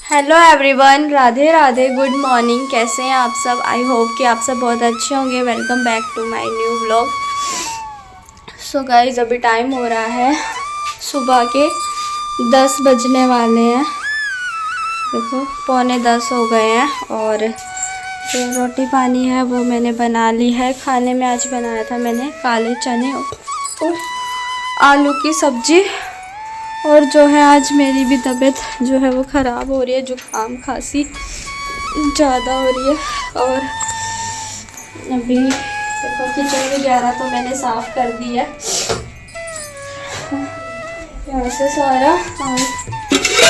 Hello everyone, Radhe Radhe, good morning. कैसे हैं आप सब? आई होप कि आप सब बहुत अच्छे होंगे। Welcome back to my new vlog. So guys, अभी टाइम हो रहा है सुबह के 10 बजने वाले हैं। देखो, पौने 10 हो गए हैं। और जो रोटी पानी है वो मैंने बना ली है। खाने में आज बनाया था मैंने काले चने और आलू की सब्जी। और जो है आज मेरी भी तबीयत जो है वो ख़राब हो रही है, जुकाम खांसी ज़्यादा हो रही है। और अभी देखो, किचन वगैरह तो मैंने साफ़ कर दी है यहाँ से सारा। और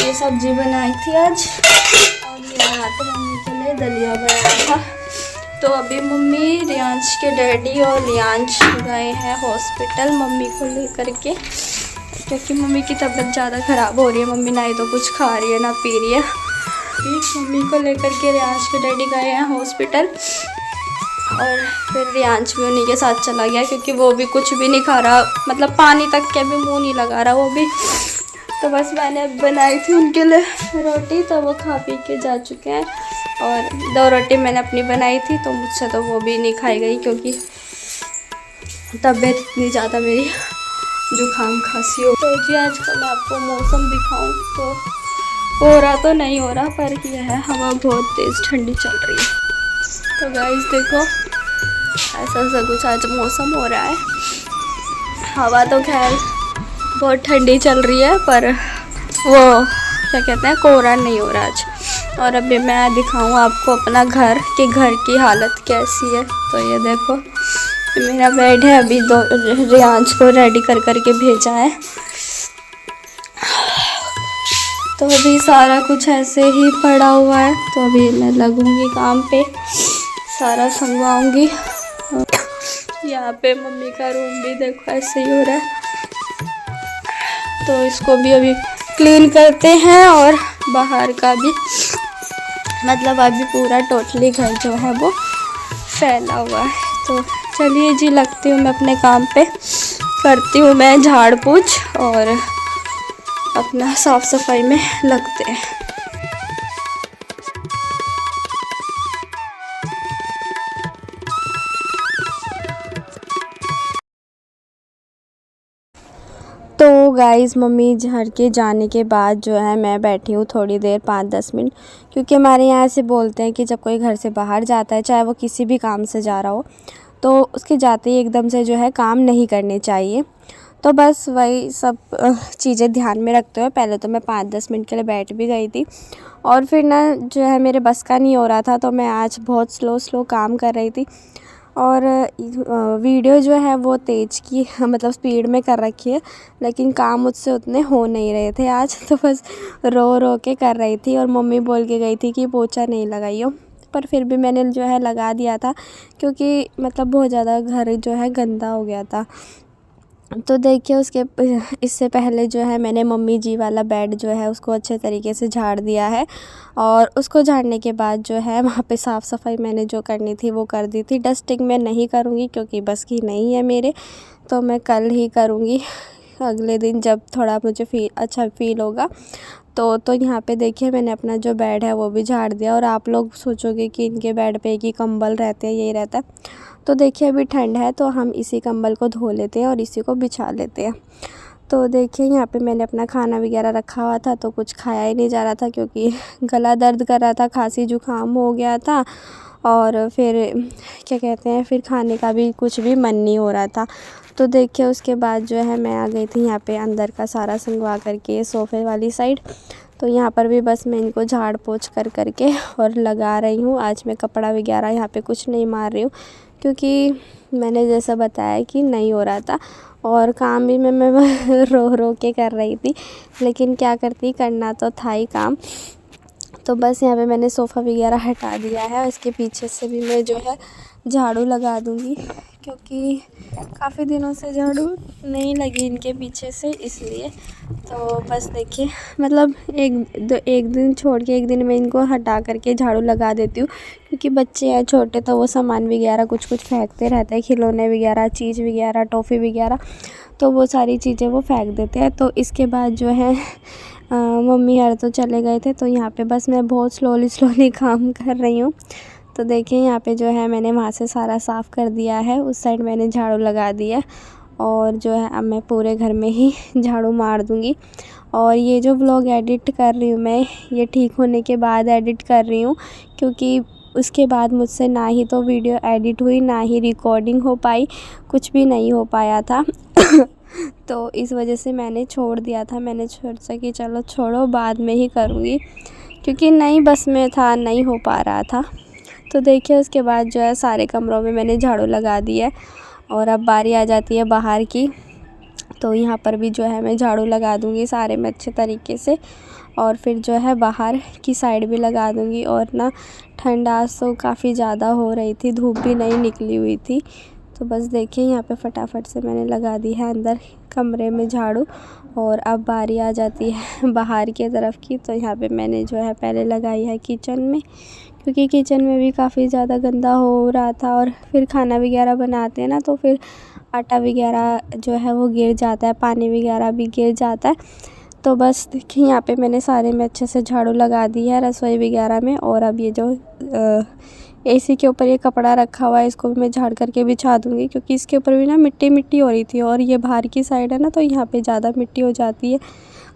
ये सब्जी बनाई थी आज, और ये रात मम्मी के लिए दलिया बनाया था। तो अभी मम्मी, रियांश के डैडी और रियांश गए हैं हॉस्पिटल मम्मी को लेकर के, क्योंकि मम्मी की तबीयत ज़्यादा ख़राब हो रही है। मम्मी ना ही तो कुछ खा रही है ना पी रही है। मम्मी को लेकर के रियांश के डैडी गए हैं हॉस्पिटल, और फिर रियांश भी उन्हीं के साथ चला गया, क्योंकि वो भी कुछ भी नहीं खा रहा, मतलब पानी तक के भी मुंह नहीं लगा रहा वो भी। तो बस मैंने बनाई थी उनके लिए रोटी, तो वो खा पी के जा चुके हैं। और 2 रोटी मैंने अपनी बनाई थी, तो मुझसे तो वो भी नहीं खाई गई, क्योंकि तबीयत इतनी ज़्यादा मेरी जुकाम खांसी हो। तो जी आज का मैं आपको मौसम दिखाऊं तो कोहरा तो नहीं हो रहा, पर यह है हवा बहुत तेज़ ठंडी चल रही है। तो गाइस देखो, ऐसा सा कुछ आज मौसम हो रहा है। हवा तो खैर बहुत ठंडी चल रही है, पर वो क्या कहते हैं, कोहरा नहीं हो रहा आज। और अभी मैं दिखाऊं आपको अपना घर कि घर की हालत कैसी है। तो ये देखो, मेरा बेड है। अभी रियांश को रेडी कर करके भेजा है। तो अभी सारा कुछ ऐसे ही पड़ा हुआ है। तो अभी मैं लगूंगी काम पे, सारा संगवाऊंगी। यहाँ पे मम्मी का रूम भी देखो ऐसे ही हो रहा है, तो इसको भी अभी क्लीन करते हैं। और बाहर का भी, मतलब अभी पूरा टोटली घर जो है वो फैला हुआ है। तो चलिए जी, लगती हूँ मैं अपने काम पे, करती हूँ मैं झाड़ पोंछ और अपना साफ़ सफाई में लगते हैं। तो गाइस, मम्मी झाड़ के जाने के बाद जो है मैं बैठी हूँ थोड़ी देर, 5-10 मिनट, क्योंकि हमारे यहाँ से बोलते हैं कि जब कोई घर से बाहर जाता है, चाहे वो किसी भी काम से जा रहा हो, तो उसके जाते ही एकदम से जो है काम नहीं करने चाहिए। तो बस वही सब चीज़ें ध्यान में रखते हुए पहले तो मैं 5-10 मिनट के लिए बैठ भी गई थी। और फिर ना जो है मेरे बस का नहीं हो रहा था, तो मैं आज बहुत स्लो काम कर रही थी। और वीडियो जो है वो तेज़ की, मतलब स्पीड में कर रखी है, लेकिन काम मुझसे उतने हो नहीं रहे थे आज। तो बस रो के कर रही थी। और मम्मी बोल के गई थी कि पोछा नहीं लगाइयो, पर फिर भी मैंने जो है लगा दिया था, क्योंकि मतलब बहुत ज़्यादा घर जो है गंदा हो गया था। तो देखिए, इससे पहले जो है मैंने मम्मी जी वाला बेड जो है उसको अच्छे तरीके से झाड़ दिया है। और उसको झाड़ने के बाद जो है वहाँ पे साफ़ सफाई मैंने जो करनी थी वो कर दी थी। डस्टिंग मैं नहीं करूँगी, क्योंकि बस की नहीं है मेरे, तो मैं कल ही करूँगी, अगले दिन जब थोड़ा मुझे अच्छा फील होगा। तो यहाँ पे देखिए, मैंने अपना जो बेड है वो भी झाड़ दिया। और आप लोग सोचोगे कि इनके बेड पे एक ही कंबल रहते हैं, यही रहता है। तो देखिए, अभी ठंड है तो हम इसी कंबल को धो लेते हैं और इसी को बिछा लेते हैं। तो देखिए, यहाँ पे मैंने अपना खाना वगैरह रखा हुआ था, तो कुछ खाया ही नहीं जा रहा था, क्योंकि गला दर्द कर रहा था, खांसी जुकाम हो गया था। और फिर क्या कहते हैं, फिर खाने का भी कुछ भी मन नहीं हो रहा था। तो देखिए, उसके बाद जो है मैं आ गई थी यहाँ पे अंदर का सारा संगवा करके सोफ़े वाली साइड। तो यहाँ पर भी बस मैं इनको झाड़ पोंछ कर के और लगा रही हूँ। आज मैं कपड़ा वगैरह यहाँ पे कुछ नहीं मार रही हूँ, क्योंकि मैंने जैसा बताया कि नहीं हो रहा था। और काम भी मैं रो के कर रही थी, लेकिन क्या करती, करना तो था ही काम। तो बस यहाँ पे मैंने सोफ़ा वगैरह हटा दिया है। इसके पीछे से भी मैं जो है झाड़ू लगा दूँगी, क्योंकि काफ़ी दिनों से झाड़ू नहीं लगी इनके पीछे से, इसलिए। तो बस देखिए, मतलब एक दिन छोड़ के एक दिन मैं इनको हटा करके झाड़ू लगा देती हूँ, क्योंकि बच्चे हैं छोटे, तो वो सामान वगैरह कुछ फेंकते रहते हैं, खिलौने वगैरह, चीज़ वगैरह, टॉफ़ी वगैरह, तो वो सारी चीज़ें वो फेंक देते हैं। तो इसके बाद जो है मम्मी यार तो चले गए थे, तो यहाँ पे बस मैं बहुत स्लोली स्लोली काम कर रही हूँ। तो देखिए यहाँ पे जो है मैंने वहाँ से सारा साफ़ कर दिया है, उस साइड मैंने झाड़ू लगा दिया और जो है अब मैं पूरे घर में ही झाड़ू मार दूँगी। और ये जो व्लॉग एडिट कर रही हूँ मैं, ये ठीक होने के बाद एडिट कर रही हूँ, क्योंकि उसके बाद मुझसे ना ही तो वीडियो एडिट हुई, ना ही रिकॉर्डिंग हो पाई, कुछ भी नहीं हो पाया था। तो इस वजह से मैंने छोड़ दिया था। मैंने सोचा कि चलो छोड़ो, बाद में ही करूँगी, क्योंकि नहीं बस में था, नहीं हो पा रहा था। तो देखिए उसके बाद जो है सारे कमरों में मैंने झाड़ू लगा दी है और अब बारी आ जाती है बाहर की। तो यहाँ पर भी जो है मैं झाड़ू लगा दूँगी सारे में अच्छे तरीके से, और फिर जो है बाहर की साइड भी लगा दूँगी। और ना ठंड आज तो काफ़ी ज़्यादा हो रही थी, धूप भी नहीं निकली हुई थी। तो बस देखिए यहाँ पे फटाफट से मैंने लगा दी है अंदर कमरे में झाड़ू। और अब बारी आ जाती है बाहर की तरफ की। तो यहाँ पे मैंने जो है पहले लगाई है किचन में, क्योंकि किचन में भी काफ़ी ज़्यादा गंदा हो रहा था, और फिर खाना वगैरह बनाते हैं ना तो फिर आटा वगैरह जो है वो गिर जाता है, पानी वगैरह भी गिर जाता है। तो बस देखिए यहाँ पे मैंने सारे में अच्छे से झाड़ू लगा दी है रसोई वगैरह में। और अब ये जो एसी के ऊपर ये कपड़ा रखा हुआ है, इसको भी मैं झाड़ करके बिछा दूँगी, क्योंकि इसके ऊपर भी ना मिट्टी मिट्टी हो रही थी, और ये बाहर की साइड है ना तो यहाँ पे ज़्यादा मिट्टी हो जाती है।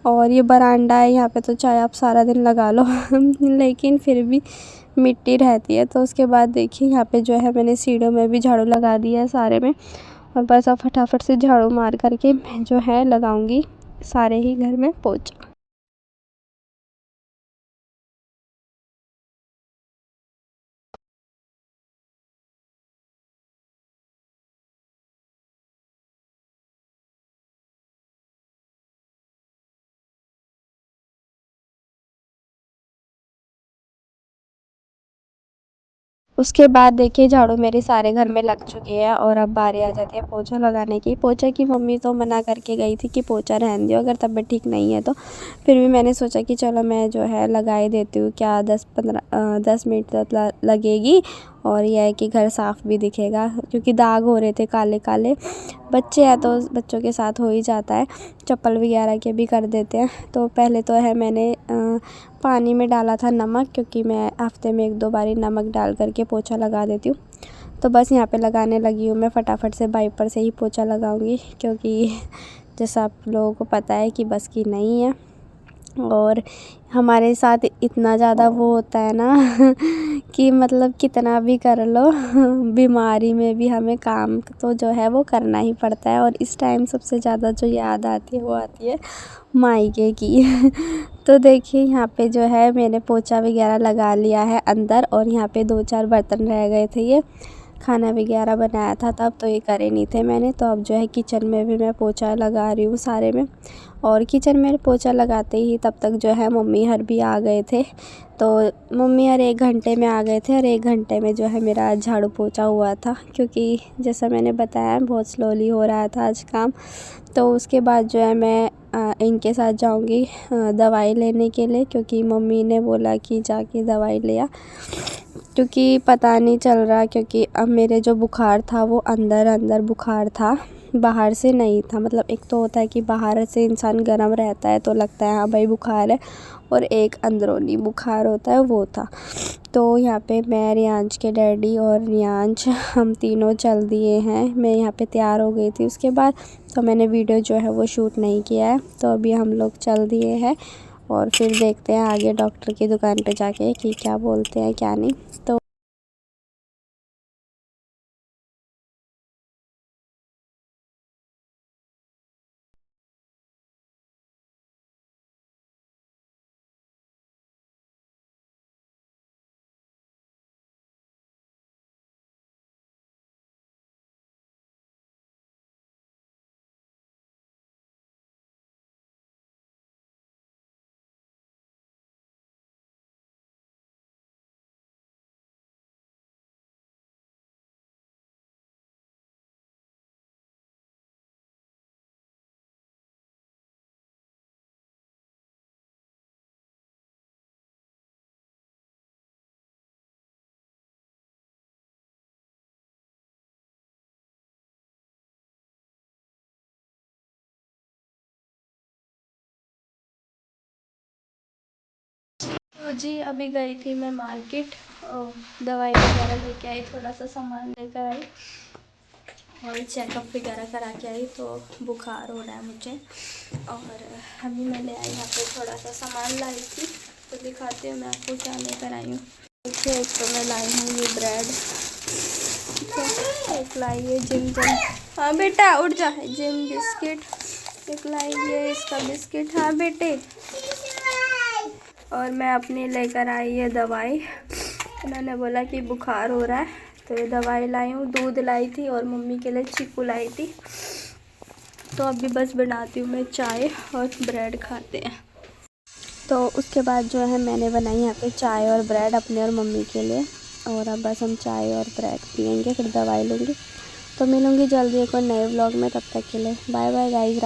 और ये बरामदा है, यहाँ पे तो चाहे आप सारा दिन लगा लो लेकिन फिर भी मिट्टी रहती है। तो उसके बाद देखिए यहाँ पे जो है मैंने सीढ़ियों में भी झाड़ू लगा दिया है सारे में। और बस अब फटाफट से झाड़ू मार करके मैं जो है लगाऊंगी सारे ही घर में पोछा। उसके बाद देखिए झाड़ू मेरे सारे घर में लग चुकी है, और अब बारी आ जाती है पोछा लगाने की। पोछे की मम्मी तो मना करके गई थी कि पोछा रहने दो, अगर तबीयत ठीक नहीं है तो। फिर भी मैंने सोचा कि चलो मैं जो है लगा ही देती हूँ, क्या 10 मिनट तक लगेगी, और यह है कि घर साफ़ भी दिखेगा, क्योंकि दाग हो रहे थे काले काले। बच्चे हैं तो बच्चों के साथ हो ही जाता है, चप्पल वगैरह के भी कर देते हैं। तो पहले तो है मैंने पानी में डाला था नमक, क्योंकि मैं हफ्ते में 1-2 बारी नमक डाल करके पोछा लगा देती हूँ। तो बस यहाँ पे लगाने लगी हूँ मैं, फटाफट से वाइपर से ही पोछा लगाऊंगी, क्योंकि जैसा आप लोगों को पता है कि बस की नहीं है। और हमारे साथ इतना ज़्यादा वो होता है ना कि मतलब कितना भी कर लो बीमारी में भी हमें काम तो जो है वो करना ही पड़ता है। और इस टाइम सबसे ज़्यादा जो याद आती है वो आती है मायके की तो देखिए यहाँ पे जो है मैंने पोछा वगैरह लगा लिया है अंदर, और यहाँ पे 2-4 बर्तन रह गए थे, ये खाना वगैरह बनाया था तब, तो ये करे नहीं थे मैंने। तो अब जो है किचन में भी मैं पोछा लगा रही हूँ सारे में। और किचन में पोछा लगाते ही तब तक जो है मम्मी हर भी आ गए थे। तो मम्मी हर 1 घंटे में आ गए थे, और 1 घंटे में जो है मेरा झाड़ू पोछा हुआ था, क्योंकि जैसा मैंने बताया बहुत स्लोली हो रहा था आज काम। तो उसके बाद जो है मैं इनके साथ जाऊंगी दवाई लेने के लिए, क्योंकि मम्मी ने बोला कि जाके दवाई ले आ, क्योंकि पता नहीं चल रहा, क्योंकि अब मेरे जो बुखार था वो अंदर अंदर बुखार था, बाहर से नहीं था। मतलब एक तो होता है कि बाहर से इंसान गर्म रहता है तो लगता है हाँ भाई बुखार है, और एक अंदरूनी बुखार होता है वो था। तो यहाँ पे मैं, रियांश के डैडी और रियांश, हम तीनों चल दिए हैं। मैं यहाँ पे तैयार हो गई थी उसके बाद, तो मैंने वीडियो जो है वो शूट नहीं किया है। तो अभी हम लोग चल दिए हैं, और फिर देखते हैं आगे डॉक्टर की दुकान पे जाके कि क्या बोलते हैं क्या नहीं। तो जी अभी गई थी मैं मार्केट और दवाई वगैरह लेके आई, थोड़ा सा सामान लेकर आई और चेकअप वगैरह करा के आई। तो बुखार हो रहा है मुझे और अभी मैं ले आई यहाँ पे थोड़ा सा सामान लाई थी, तो दिखाती हूँ मैं आपको क्या लेकर आई हूँ। देखिए एक तो मैं लाई हूँ ये ब्रेड, ठीक है, एक लाई है जिम, हाँ बेटा उठ जा, जिम बिस्किट, एक लाई है इसका बिस्किट, हाँ बेटे। और मैं अपनी लेकर आई है दवाई, उन्होंने बोला कि बुखार हो रहा है तो ये दवाई लाई हूँ। दूध लाई थी और मम्मी के लिए चीकू लाई थी। तो अभी बस बनाती हूँ मैं चाय और ब्रेड खाते हैं। तो उसके बाद जो है मैंने बनाई यहाँ पे चाय और ब्रेड अपने और मम्मी के लिए, और अब बस हम चाय और ब्रेड पियेंगे, फिर दवाई लूँगी। तो मिलूँगी जल्दी एक और नए व्लॉग में, तब तक के लिए बाय बाय गाइस।